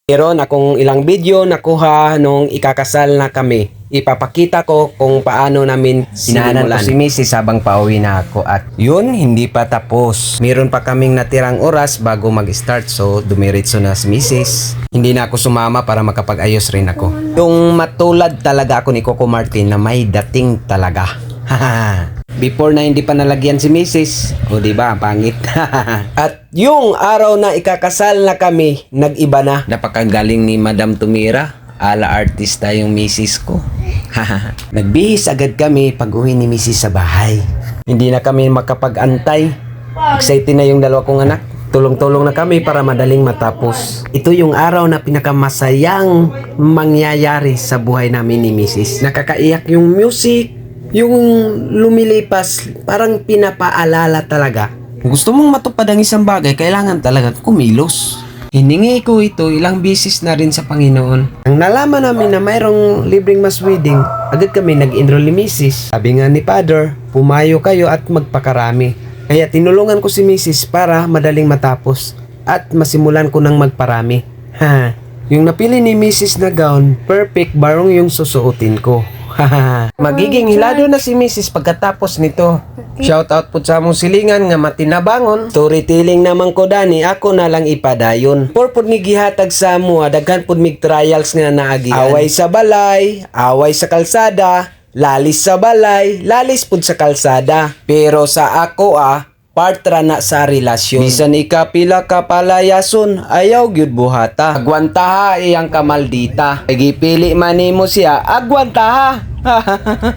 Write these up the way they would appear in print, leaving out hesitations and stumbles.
Meron akong ilang video nakuha nung ikakasal na kami. Ipapakita ko kung paano namin sinimulan. Hinahanan ko si Mrs. habang pauwi na ako at yun, hindi pa tapos. Meron pa kaming natirang oras bago mag-start, so dumiretso na si Mrs. Hindi na ako sumama para makapag-ayos rin ako. Yung matulad talaga ako ni Coco Martin na may dating talaga. Before na hindi pa nalagyan si Mrs. O diba, ang pangit. At yung araw na ikakasal na kami, nag-iba na. Napakagaling ni Madam Tumira. Ala artista yung Mrs. ko. Nagbihis agad kami pag uwi ni Mrs. sa bahay. Hindi na kami makapag-antay. Excited na yung dalawa kong anak. Tulong-tulong na kami para madaling matapos. Ito yung araw na pinakamasayang mangyayari sa buhay namin ni Mrs. Nakakaiyak yung music. Yung lumilipas, parang pinapaalala talaga. Kung gusto mong matupad ang isang bagay, kailangan talaga kumilos. Hiningi ko ito ilang beses na rin sa Panginoon. Ang nalaman namin na mayroong libreng mass wedding, agad kami nag-enroll ni Mrs. Sabi nga ni Father, pumayo kayo at magpakarami. Kaya tinulungan ko si Mrs. para madaling matapos at masimulan ko ng magparami. Yung napili ni Mrs. na gown, perfect barong yung susuotin ko. Magiging hilado na si Mrs. pagkatapos nito. Shout out po sa among silingan nga matinabangon. Storytelling naman ko dani, ako na lang ipadayon. Purpod ni gihatag sa mua, daghan pud mig trials nga naagian. Away sa balay, away sa kalsada, lalis sa balay, lalis pud sa kalsada. Pero sa ako part ra na sa relasyon. Bisan ikapila ka palayason, ayaw gyud buhata. Agwantaha iyang kamaldita. Gipili man nimo siya, agwantaha.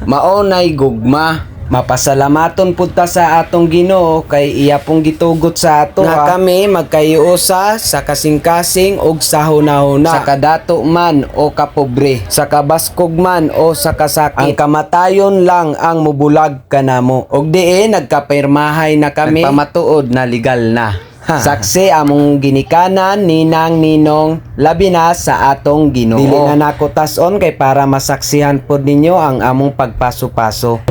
Maonay gugma. Mapasalamaton pud ta sa atong Ginoo kay iya pong gitugot sa ato nga kami magkayusa sa kasing-kasing og sa hunahuna, sa kadato man o kapobre, sa kabaskog man o sa kasakit. Ang kamatayon lang ang mubulag kanamo. Og diin nagkapirmahay na kami, nagpamatuod na legal na. Saksi among ginikanan ninang ninong labi na sa atong Ginoo. Dili na nako tas-on kay para masaksihan pod ninyo ang among pagpaso-paso.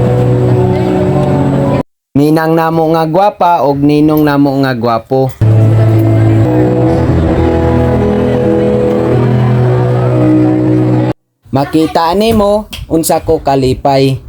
Ninang namo nga gwapa og ninong namo nga gwapo. Makita nimo unsa ko kalipay.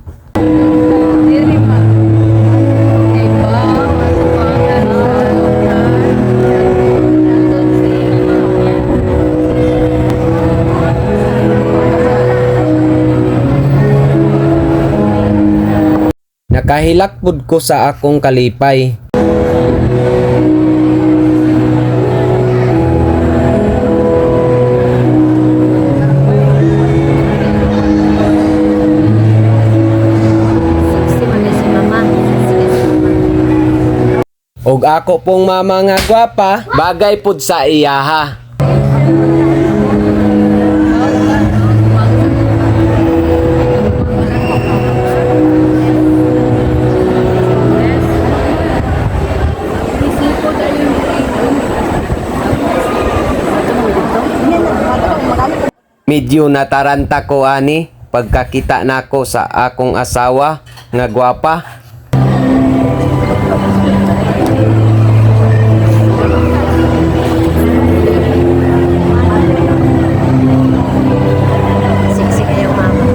Nakahilakpod ko sa akong kalipay. Og ako pong mama nga gwapa, bagay pud sa iyaha. Medyo nataranta ko ani pagkakita nako sa akong asawa nga gwapa. Sexy kayo, mama.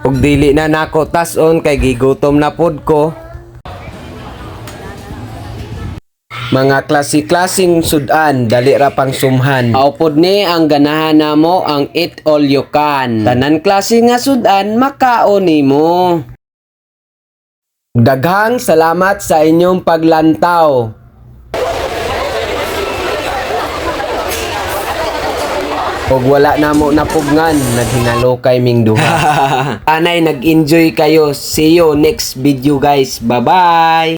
Ug dili na nako tas-on kay gigutom na pod ko. Mga klase-klaseng sudan, dali ra pang sumhan. Aw pod ni ang ganahan namo ang eat all you can. Tanan klase nga sudan makaon nimo. Daghang salamat sa inyong paglantaw. Og wala namo napugngan, naghinalokay ming duha. Anay nag-enjoy kayo. See you next video guys. Bye-bye!